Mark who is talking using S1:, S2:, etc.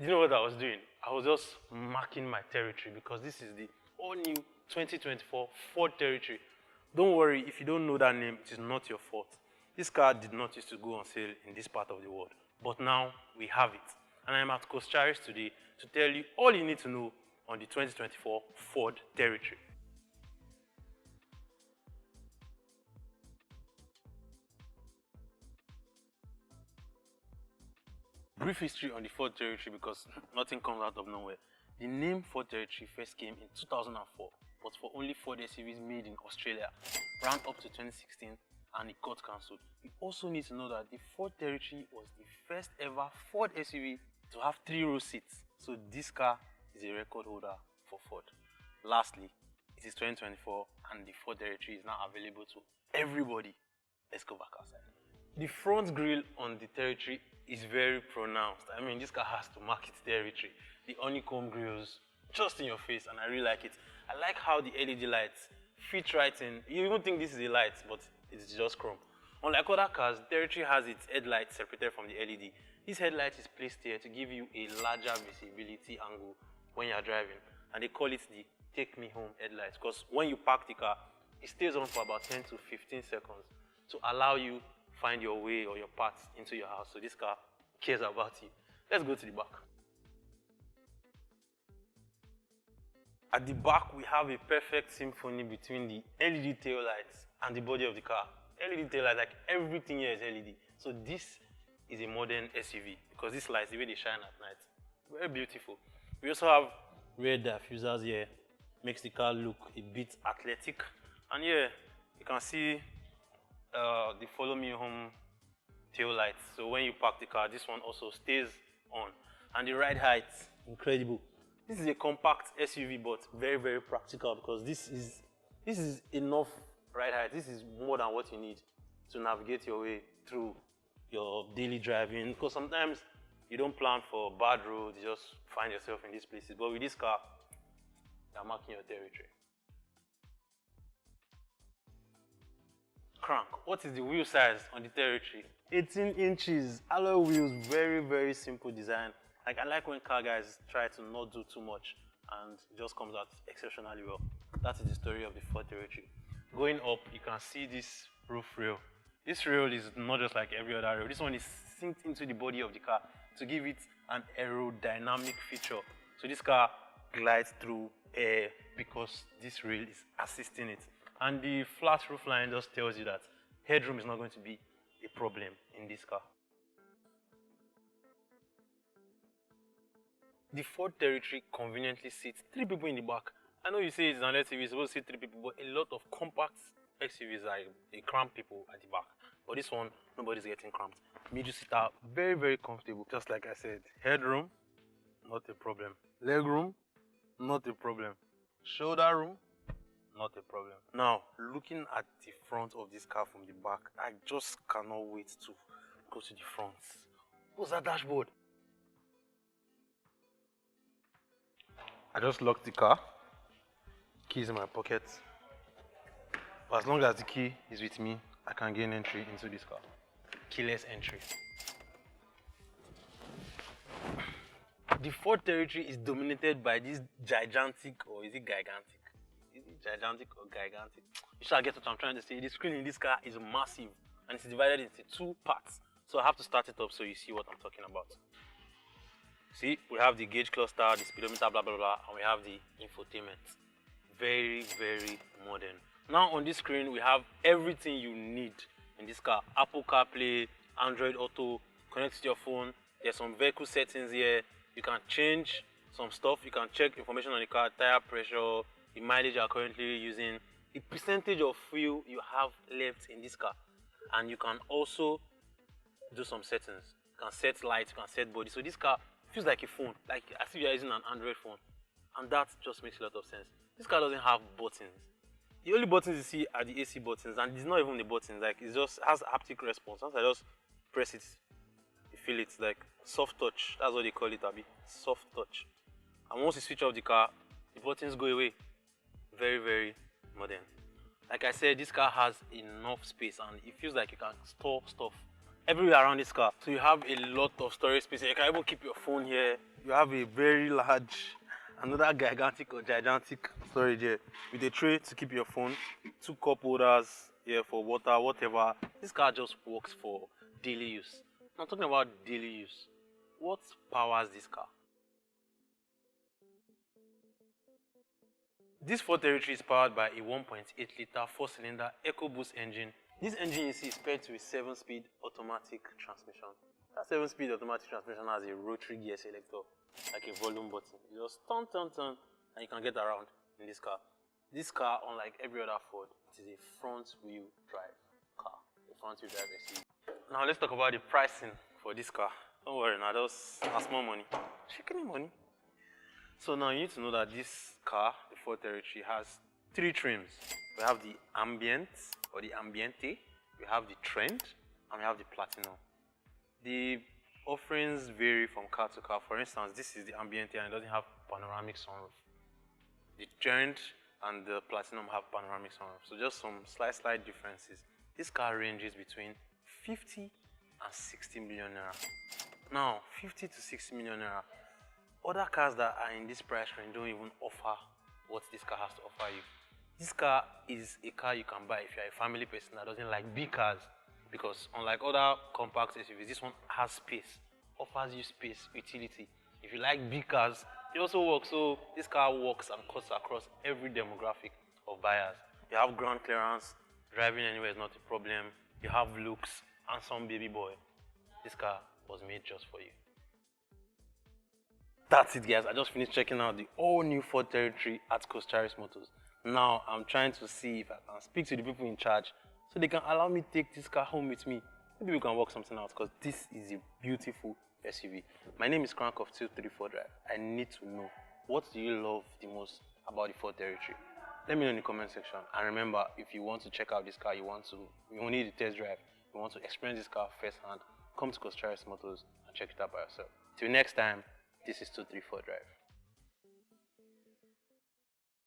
S1: You know what I was doing? I was just marking my territory because this is the all new 2024 Ford territory. Don't worry, if you don't know that name, it is not your fault. This car did not used to go on sale in this part of the world, but now we have it. And I am at Tyre today to tell you all you need to know on the 2024 Ford territory. Brief history on the Ford territory because nothing comes out of nowhere. The name Ford territory first came in 2004, but for only Ford SUVs made in Australia, ran up to 2016 and it got cancelled. You also need to know that the Ford territory was the first ever Ford SUV to have 3-row seats. So this car is a record holder for Ford. Lastly, it is 2024 and the Ford territory is now available to everybody. Let's go back outside. The front grille on the territory is very pronounced. I mean, this car has to mark its territory. The honeycomb grills just in your face, and I really like it. I like how the LED lights fit right in. You even think this is a light, but it's just chrome. Unlike other cars, the territory has its headlights separated from the LED. This headlight is placed here to give you a larger visibility angle when you're driving, and they call it the take me home headlight because when you park the car, it stays on for about 10 to 15 seconds to allow you find your way or your path into your house. So this car cares about you. Let's go to the back. At the back, we have a perfect symphony between the LED tail lights and the body of the car. LED tail lights, like everything here is LED. So this is a modern SUV because these lights, the way they shine at night, very beautiful. We also have rear diffusers here, makes the car look a bit athletic. And here, you can see the follow me home tail lights. So when you park the car, this one also stays on. And the ride height, incredible. This is a compact SUV, but very, very practical because this is enough ride height. This is more than what you need to navigate your way through your daily driving. Because sometimes you don't plan for bad roads, you just find yourself in these places. But with this car, you're marking your territory. Crank. What is the wheel size on the territory? 18 inches, alloy wheels, very, very simple design. Like I like when car guys try to not do too much and it just comes out exceptionally well. That is the story of the Ford territory. Going up, you can see this roof rail. This rail is not just like every other rail. This one is synced into the body of the car to give it an aerodynamic feature. So this car glides through air because this rail is assisting it. And the flat roof line just tells you that headroom is not going to be a problem in this car. The Ford territory conveniently sits 3 people in the back. I know you say it's an SUV, it's supposed to sit 3 people, but a lot of compact SUVs are they cramp people at the back. But this one, nobody's getting cramped. Middle seater, very, very comfortable. Just like I said, headroom, not a problem. Leg room, not a problem. Shoulder room, not a problem. Now, looking at the front of this car from the back, I just cannot wait to go to the front. What's that dashboard? I just locked the car. Keys in my pocket. But as long as the key is with me, I can gain entry into this car. Keyless entry. The Ford territory is dominated by this gigantic, or is it gigantic? Is it gigantic or gigantic? You shall get what I'm trying to say. The screen in this car is massive and it's divided into 2 parts. So I have to start it up so you see what I'm talking about. See, we have the gauge cluster, the speedometer, blah, blah, blah, and we have the infotainment. Very, very modern. Now on this screen, we have everything you need in this car. Apple CarPlay, Android Auto, connect to your phone. There's some vehicle settings here. You can change some stuff. You can check information on the car, tire pressure, the mileage you are currently using, the percentage of fuel you have left in this car. And you can also do some settings. You can set lights, you can set body. So this car feels like a phone, like as if you're using an Android phone. And that just makes a lot of sense. This car doesn't have buttons. The only buttons you see are the AC buttons, and it's not even the buttons, like it just has haptic response. Once I just press it, you feel it, like soft touch. That's what they call it, Abby. Soft touch. And once you switch off the car, the buttons go away. Very, very modern. Like I said, this car has enough space and it feels like you can store stuff everywhere around this car. So you have a lot of storage space. You can even keep your phone here, you have a very large, another gigantic or gigantic storage here with a tray to keep your phone, 2 cup holders here for water, whatever. This car just works for daily use. I'm talking about daily use. What powers this car? This Ford Territory is powered by a 1.8 litre 4-cylinder EcoBoost engine. This engine you see is paired to a 7-speed automatic transmission. That 7-speed automatic transmission has a rotary gear selector, like a volume button. You just turn, and you can get around in this car. This car, unlike every other Ford, it is a front-wheel drive car, a front-wheel drive SUV. Now let's talk about the pricing for this car. Don't worry, now that's small money. Shaking money. So now you need to know that this car, the Ford Territory, has 3 trims. We have the Ambient or the Ambiente, we have the Trend, and we have the Platinum. The offerings vary from car to car. For instance, this is the Ambiente and it doesn't have panoramic sunroof. The Trend and the Platinum have panoramic sunroof. So just some slight differences. This car ranges between 50 and 60 million naira. Now, 50 to 60 million naira. Other cars that are in this price range don't even offer what this car has to offer you. This car is a car you can buy if you're a family person that doesn't like big cars, because unlike other compact SUVs, this one has space, offers you space, utility. If you like big cars, it also works. So this car works and cuts across every demographic of buyers. You have ground clearance, driving anywhere is not a problem. You have looks, handsome baby boy. This car was made just for you. That's it, guys. I just finished checking out the all-new Ford Territory at Tyre Motors. Now, I'm trying to see if I can speak to the people in charge so they can allow me to take this car home with me. Maybe we can work something out, because this is a beautiful SUV. My name is Crank of 234 Drive. I need to know, what do you love the most about the Ford Territory? Let me know in the comment section. And remember, if you want to check out this car, you need a test drive, you want to experience this car firsthand, come to Tyre Motors and check it out by yourself. Till next time, this is 234 Drive.